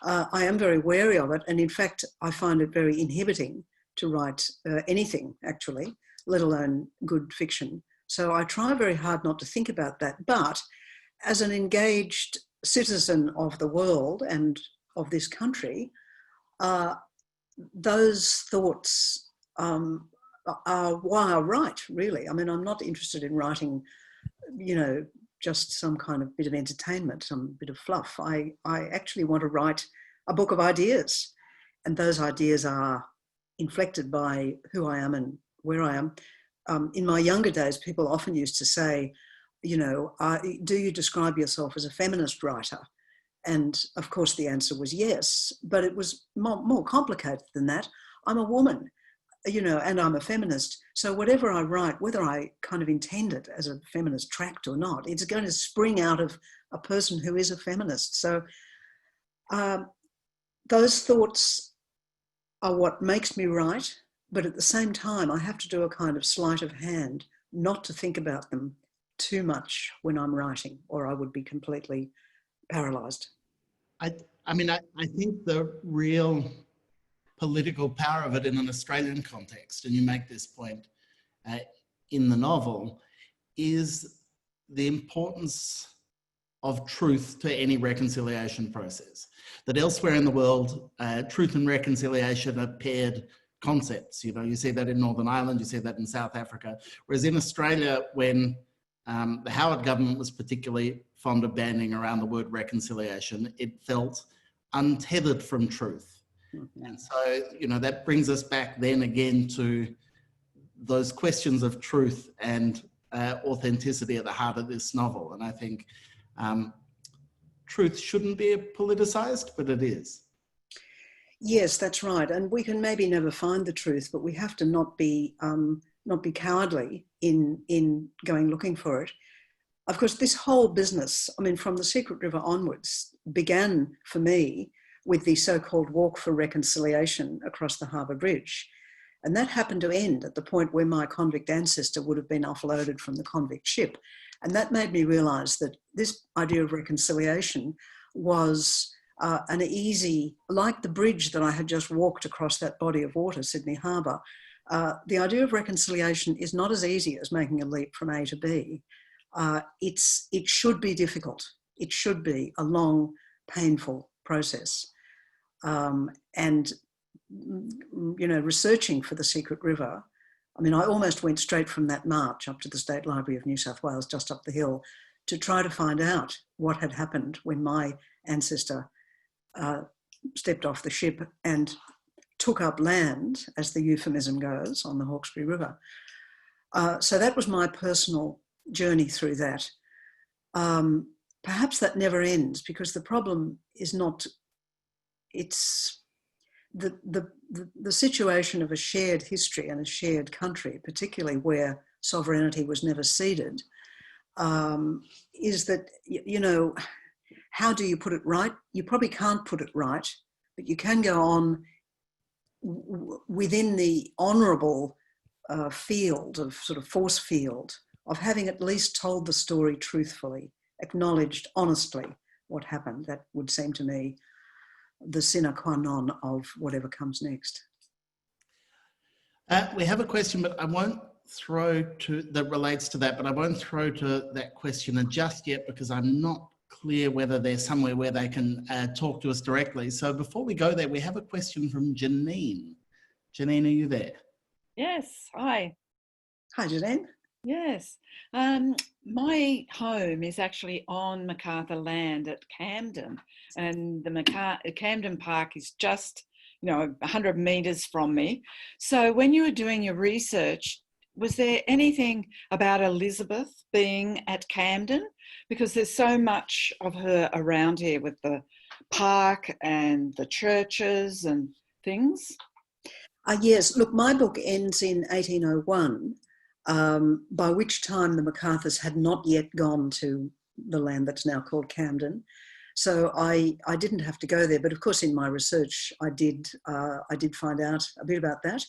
S3: I am very wary of it. And in fact, I find it very inhibiting to write anything, actually, let alone good fiction. So I try very hard not to think about that. But as an engaged citizen of the world and of this country, those thoughts are why I write, really. I mean, I'm not interested in writing, just some kind of bit of entertainment, some bit of fluff. I actually want to write a book of ideas, and those ideas are inflected by who I am and where I am. In my younger days, people often used to say, do you describe yourself as a feminist writer? And of course the answer was yes, but it was more complicated than that. I'm a woman, and I'm a feminist. So whatever I write, whether I kind of intend it as a feminist tract or not, it's going to spring out of a person who is a feminist. So those thoughts are what makes me write, but at the same time, I have to do a kind of sleight of hand not to think about them too much when I'm writing, or I would be completely paralysed.
S2: I think the real political power of it in an Australian context, and you make this point in the novel, is the importance of truth to any reconciliation process. That elsewhere in the world, truth and reconciliation are paired concepts. You see that in Northern Ireland, you see that in South Africa. Whereas in Australia, when the Howard government was particularly fond of banding around the word reconciliation, it felt untethered from truth. Mm-hmm. And so, that brings us back then again to those questions of truth and authenticity at the heart of this novel. And I think truth shouldn't be politicized, but it is.
S3: Yes, that's right. And we can maybe never find the truth, but we have to not be cowardly in going looking for it. Of course, this whole business, from the Secret River onwards, began for me with the so-called walk for reconciliation across the Harbour Bridge. And that happened to end at the point where my convict ancestor would have been offloaded from the convict ship. And that made me realise that this idea of reconciliation was an easy, like the bridge that I had just walked across that body of water, Sydney Harbour, the idea of reconciliation is not as easy as making a leap from A to B. It should be difficult. It should be a long, painful process. And researching for the Secret River, I almost went straight from that march up to the State Library of New South Wales, just up the hill, to try to find out what had happened when my ancestor stepped off the ship and took up land, as the euphemism goes, on the Hawkesbury River. So that was my personal journey through that. Perhaps that never ends, because the problem is not, it's the situation of a shared history and a shared country, particularly where sovereignty was never ceded, is that, how do you put it right? You probably can't put it right, but you can go on within the honourable field of sort of force field of having at least told the story truthfully, acknowledged honestly what happened. That would seem to me the sine qua non of whatever comes next.
S2: We have a question, but I won't throw to that relates to that, but I won't throw to that questioner just yet because I'm not clear whether they're somewhere where they can talk to us directly. So before we go there, we have a question from Janine. Janine, are you there?
S5: Yes, hi.
S3: Hi, Janine.
S5: Yes. My home is actually on MacArthur land at Camden, and the Camden Park is just, 100 metres from me. So when you were doing your research, was there anything about Elizabeth being at Camden? Because there's so much of her around here with the park and the churches and things.
S3: Yes, look, my book ends in 1801, by which time the MacArthurs had not yet gone to the land that's now called Camden. So I didn't have to go there, but of course in my research I did find out a bit about that.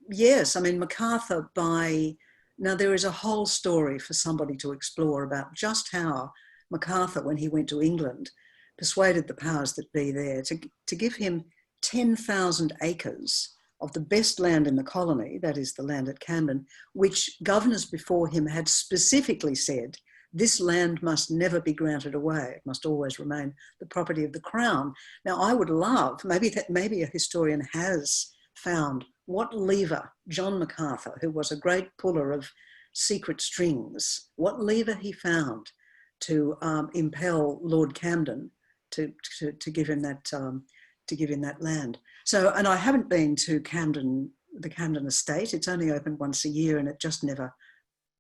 S3: Yes, I mean MacArthur now there is a whole story for somebody to explore about just how MacArthur, when he went to England, persuaded the powers that be there to give him 10,000 acres of the best land in the colony, that is the land at Camden, which governors before him had specifically said, this land must never be granted away. It must always remain the property of the Crown. Now, I would love, maybe a historian has found what lever John MacArthur, who was a great puller of secret strings, what lever he found to impel Lord Camden to give him that land. So, and I haven't been to Camden, the Camden estate. It's only opened once a year and it just never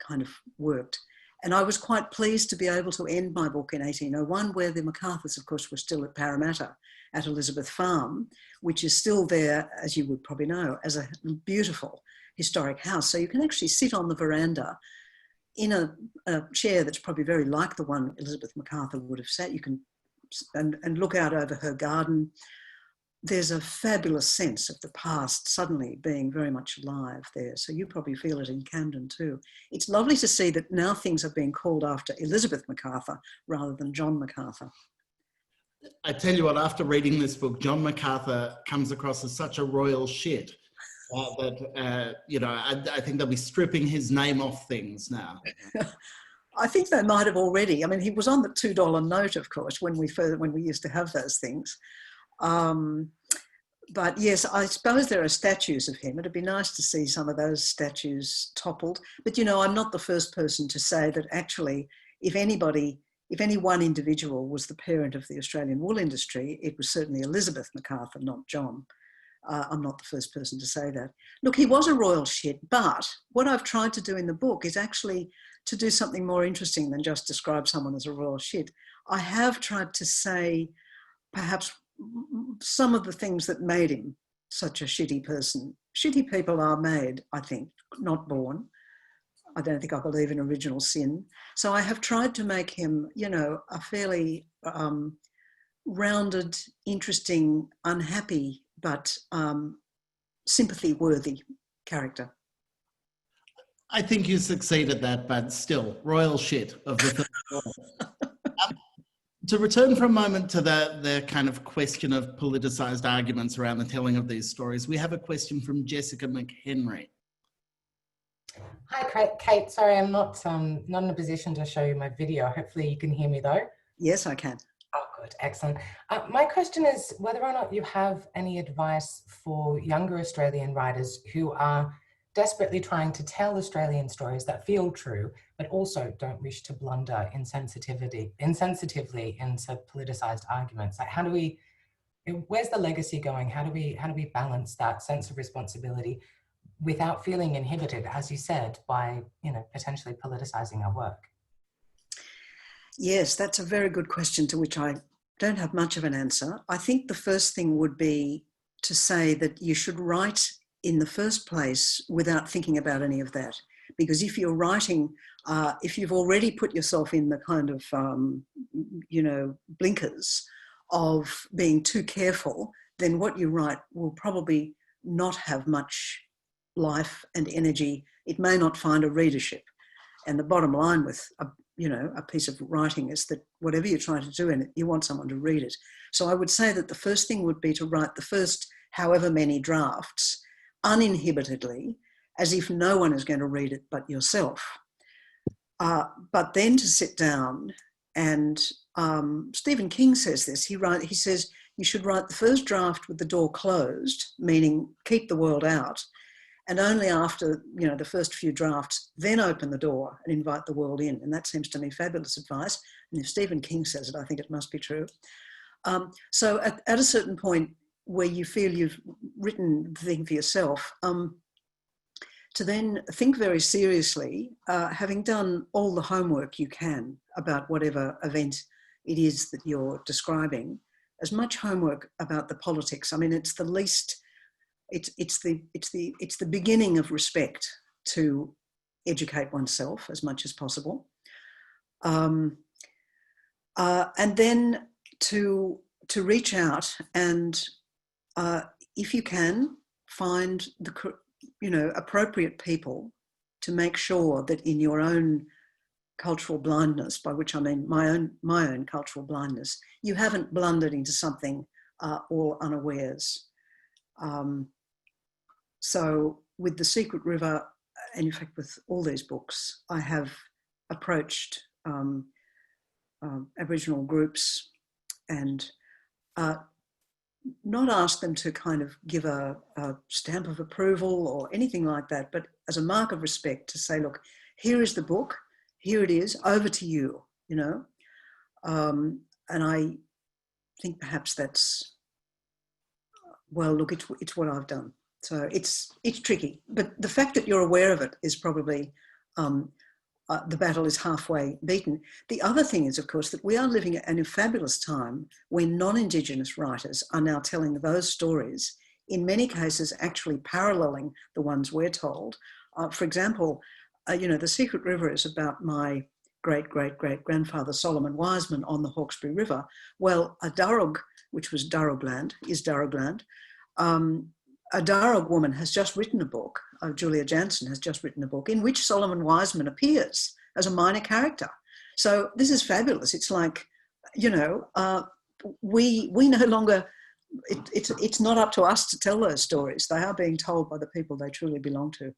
S3: kind of worked. And I was quite pleased to be able to end my book in 1801, where the MacArthurs, of course, were still at Parramatta at Elizabeth Farm, which is still there, as you would probably know, as a beautiful historic house. So you can actually sit on the veranda in a chair that's probably very like the one Elizabeth MacArthur would have sat. You can and look out over her garden. There's a fabulous sense of the past suddenly being very much alive there. So you probably feel it in Camden too. It's lovely to see that now things are being called after Elizabeth MacArthur rather than John MacArthur.
S2: I tell you what, after reading this book, John MacArthur comes across as such a royal shit that, I think they'll be stripping his name off things now.
S3: I think they might have already. I mean, he was on the $2 note, of course, when we used to have those things. But yes, I suppose there are statues of him. It'd be nice to see some of those statues toppled. But, I'm not the first person to say that actually, if any one individual was the parent of the Australian wool industry, it was certainly Elizabeth MacArthur, not John. I'm not the first person to say that. Look, he was a royal shit, but what I've tried to do in the book is actually to do something more interesting than just describe someone as a royal shit. I have tried to say perhaps some of the things that made him such a shitty person. Shitty people are made, I think, not born. I don't think I believe in original sin. So I have tried to make him, a fairly rounded, interesting, unhappy, but sympathy-worthy character.
S2: I think you succeeded that, but still, royal shit of the third order. To return for a moment to the kind of question of politicised arguments around the telling of these stories, we have a question from Jessica McHenry.
S6: Hi, Kate. Sorry, I'm not in a position to show you my video. Hopefully you can hear me though.
S3: Yes, I can.
S6: Oh, good. Excellent. My question is whether or not you have any advice for younger Australian writers who are desperately trying to tell Australian stories that feel true, but also don't wish to blunder insensitively into politicised arguments. Like, where's the legacy going? How do we balance that sense of responsibility without feeling inhibited, as you said, by potentially politicising our work?
S3: Yes, that's a very good question to which I don't have much of an answer. I think the first thing would be to say that you should write in the first place without thinking about any of that. Because if you're writing, if you've already put yourself in the kind of, blinkers of being too careful, then what you write will probably not have much life and energy. It may not find a readership. And the bottom line with a piece of writing is that whatever you're trying to do in it, you want someone to read it. So I would say that the first thing would be to write the first however many drafts uninhibitedly as if no one is going to read it but yourself. But then to sit down and Stephen King says this, he says you should write the first draft with the door closed, meaning keep the world out, and only after, you know, the first few drafts, then open the door and invite the world in. And that seems to me fabulous advice. And if Stephen King says it, I think it must be true. So at a certain point where you feel you've written the thing for yourself, to then think very seriously, having done all the homework you can about whatever event it is that you're describing, as much homework about the politics. I mean, it's the least, it's the beginning of respect to educate oneself as much as possible. And then to reach out and, if you can, find the, you know, appropriate people to make sure that in your own cultural blindness, by which I mean my own cultural blindness, you haven't blundered into something all unawares. So with The Secret River, and in fact with all these books, I have approached Aboriginal groups and not asked them to kind of give a stamp of approval or anything like that, but as a mark of respect to say, look, here is the book, here it is, over to you, you know. And I think perhaps that's, well, look, it's what I've done. So it's tricky, but the fact that you're aware of it is probably, the battle is halfway beaten. The other thing is, of course, that we are living in a fabulous time when non-Indigenous writers are now telling those stories, in many cases actually paralleling the ones we're told. For example, you know, The Secret River is about my great-great-great-grandfather Solomon Wiseman on the Hawkesbury River. Well, a Darug, which was Darugland, is Darugland, a Darug woman has just written a book, Julia Jansen has just written a book, in which Solomon Wiseman appears as a minor character. So this is fabulous. It's like, you know, we no longer, it's not up to us to tell those stories. They are being told by the people they truly belong to.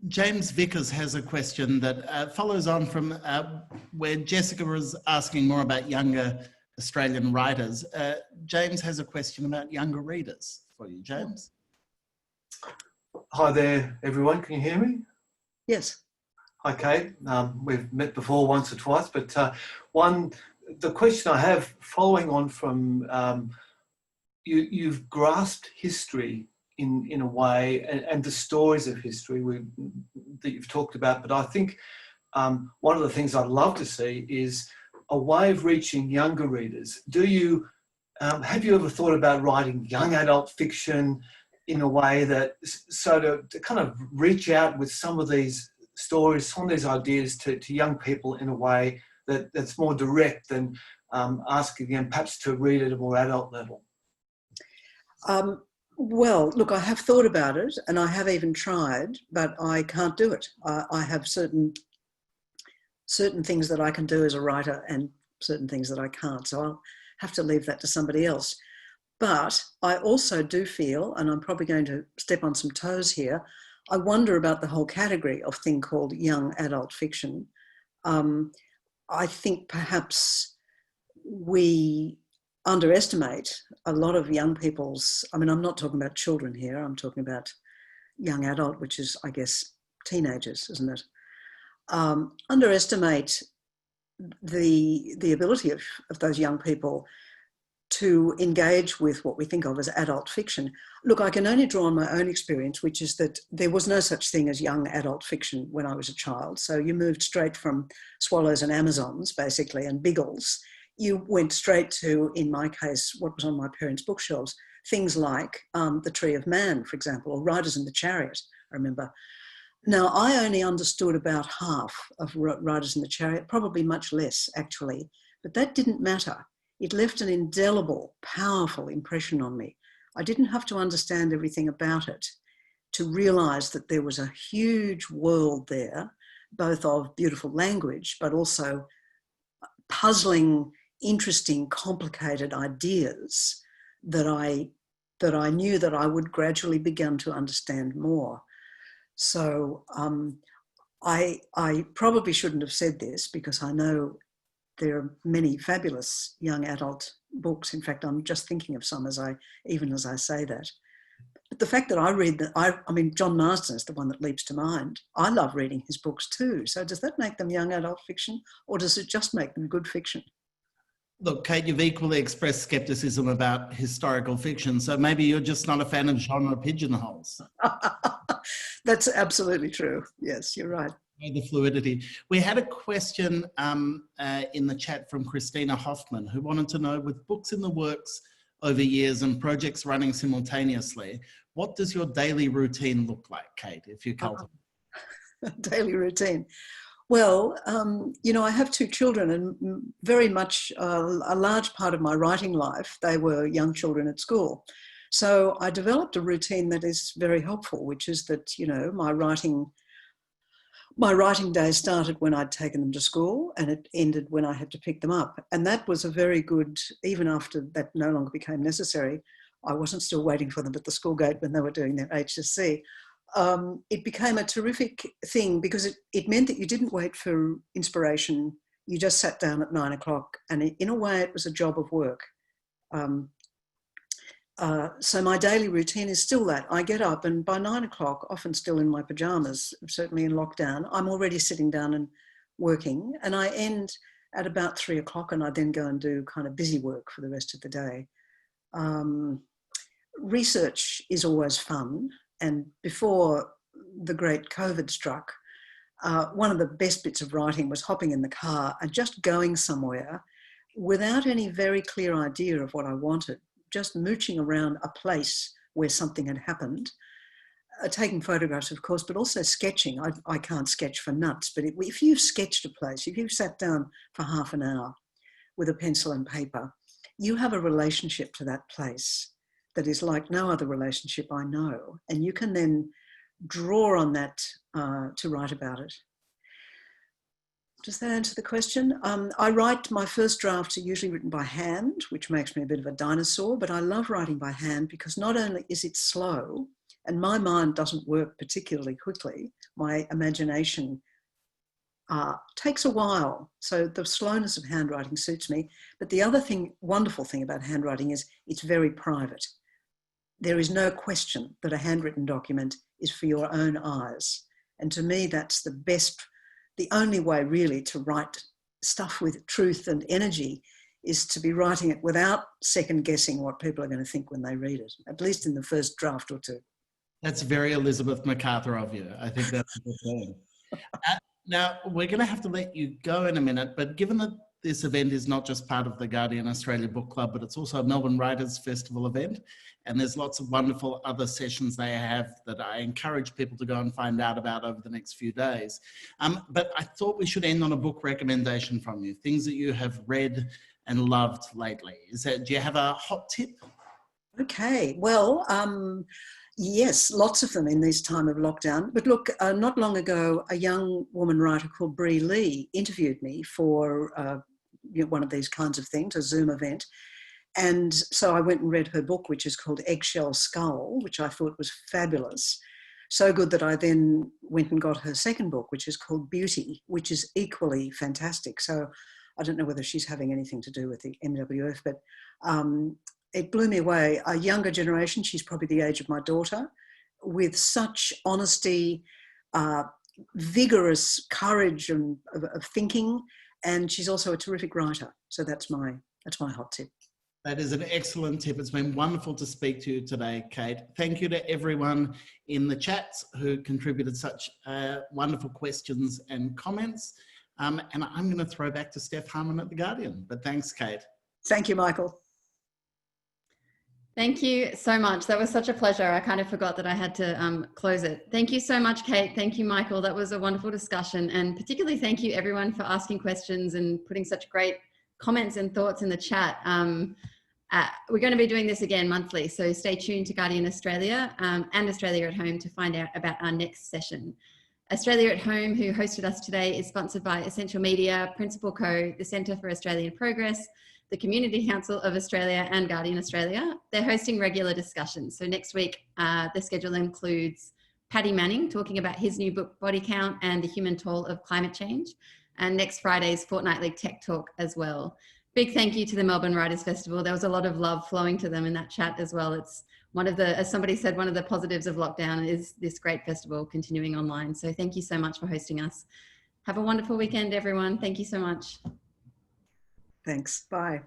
S2: James Vickers has a question that follows on from where Jessica was asking more about younger Australian writers. James has a question about younger readers for you. James?
S7: Hi there, everyone. Can you hear me?
S3: Yes.
S7: Hi, Kate. We've met before once or twice, but the question I have following on from you've grasped history in a way, and the stories of history that you've talked about. But I think one of the things I'd love to see is a way of reaching younger readers. Do you have you ever thought about writing young adult fiction in a way that, so to kind of reach out with some of these stories, some of these ideas to young people in a way that's more direct than asking them perhaps to read at a more adult level?
S3: Well, look, I have thought about it and I have even tried, but I can't do it. I have certain things that I can do as a writer and certain things that I can't. So I'll have to leave that to somebody else. But I also do feel, and I'm probably going to step on some toes here, I wonder about the whole category of thing called young adult fiction. I think perhaps we underestimate a lot of young people's, I mean, I'm not talking about children here, I'm talking about young adult, which is, I guess, teenagers, isn't it? Underestimate the ability of those young people to engage with what we think of as adult fiction. Look, I can only draw on my own experience, which is that there was no such thing as young adult fiction when I was a child. So you moved straight from Swallows and Amazons, basically, and Biggles. You went straight to, in my case, what was on my parents' bookshelves, things like The Tree of Man, for example, or Riders in the Chariot, I remember. Now, I only understood about half of Riders in the Chariot, probably much less, actually, but that didn't matter. It left an indelible, powerful impression on me. I didn't have to understand everything about it to realise that there was a huge world there, both of beautiful language, but also puzzling, interesting, complicated ideas that I that I knew that I would gradually begin to understand more. So I probably shouldn't have said this, because I know there are many fabulous young adult books. In fact, I'm just thinking of some even as I say that. But the fact that I read that, I mean, John Marsden is the one that leaps to mind. I love reading his books too. So does that make them young adult fiction, or does it just make them good fiction?
S2: Look, Kate, you've equally expressed skepticism about historical fiction, so maybe you're just not a fan of genre pigeonholes.
S3: That's absolutely true. Yes, you're right.
S2: The fluidity. We had a question in the chat from Christina Hoffman, who wanted to know, with books in the works over years and projects running simultaneously, what does your daily routine look like, Kate, if you cultivate?
S3: Daily routine. Well, you know, I have 2 children, and very much a large part of my writing life, they were young children at school. So I developed a routine that is very helpful, which is that, you know, my writing day started when I'd taken them to school, and it ended when I had to pick them up. And that was a very good, even after that no longer became necessary, I wasn't still waiting for them at the school gate when they were doing their HSC. It became a terrific thing, because it meant that you didn't wait for inspiration. You just sat down at 9 o'clock, and in a way it was a job of work. So my daily routine is still that. I get up, and by 9 o'clock, often still in my pajamas, certainly in lockdown, I'm already sitting down and working, and I end at about 3 o'clock, and I then go and do kind of busy work for the rest of the day. Research is always fun. And before the great COVID struck, one of the best bits of writing was hopping in the car and just going somewhere without any very clear idea of what I wanted, just mooching around a place where something had happened, taking photographs, of course, but also sketching. I can't sketch for nuts, but if you've sketched a place, if you've sat down for half an hour with a pencil and paper, you have a relationship to that place that is like no other relationship I know. And you can then draw on that to write about it. Does that answer the question? I write, my first drafts are usually written by hand, which makes me a bit of a dinosaur, but I love writing by hand because not only is it slow, and my mind doesn't work particularly quickly, my imagination takes a while. So the slowness of handwriting suits me. But the other wonderful thing about handwriting is it's very private. There is no question that a handwritten document is for your own eyes. And to me, that's the only way really to write stuff with truth and energy is to be writing it without second guessing what people are going to think when they read it, at least in the first draft or two.
S2: That's very Elizabeth MacArthur of you. I think that's a good thing. Now, we're going to have to let you go in a minute, but given that this event is not just part of the Guardian Australia Book Club, but it's also a Melbourne Writers Festival event, and there's lots of wonderful other sessions they have that I encourage people to go and find out about over the next few days. But I thought we should end on a book recommendation from you, things that you have read and loved lately. Do you have a hot tip?
S3: Okay, well, yes, lots of them in this time of lockdown. But look, not long ago, a young woman writer called Bree Lee interviewed me for one of these kinds of things, a Zoom event. And so I went and read her book, which is called Eggshell Skull, which I thought was fabulous. So good that I then went and got her second book, which is called Beauty, which is equally fantastic. So I don't know whether she's having anything to do with the MWF, but it blew me away. A younger generation, she's probably the age of my daughter, with such honesty, vigorous courage of thinking, and she's also a terrific writer. So that's my hot tip.
S2: That is an excellent tip. It's been wonderful to speak to you today, Kate. Thank you to everyone in the chats who contributed such wonderful questions and comments. And I'm going to throw back to Steph Harmon at The Guardian. But thanks, Kate.
S3: Thank you, Michael.
S1: Thank you so much. That was such a pleasure. I kind of forgot that I had to close it. Thank you so much, Kate. Thank you, Michael. That was a wonderful discussion. And particularly thank you everyone for asking questions and putting such great comments and thoughts in the chat. We're going to be doing this again monthly, so stay tuned to Guardian Australia and Australia at Home to find out about our next session. Australia at Home, who hosted us today, is sponsored by Essential Media, Principal Co, the Centre for Australian Progress, the Community Council of Australia and Guardian Australia. They're hosting regular discussions. So next week, the schedule includes Paddy Manning talking about his new book, Body Count and the Human Toll of Climate Change. And next Friday's fortnightly tech talk as well. Big thank you to the Melbourne Writers Festival. There was a lot of love flowing to them in that chat as well. It's one of the, as somebody said, one of the positives of lockdown is this great festival continuing online. So thank you so much for hosting us. Have a wonderful weekend, everyone. Thank you so much.
S3: Thanks. Bye.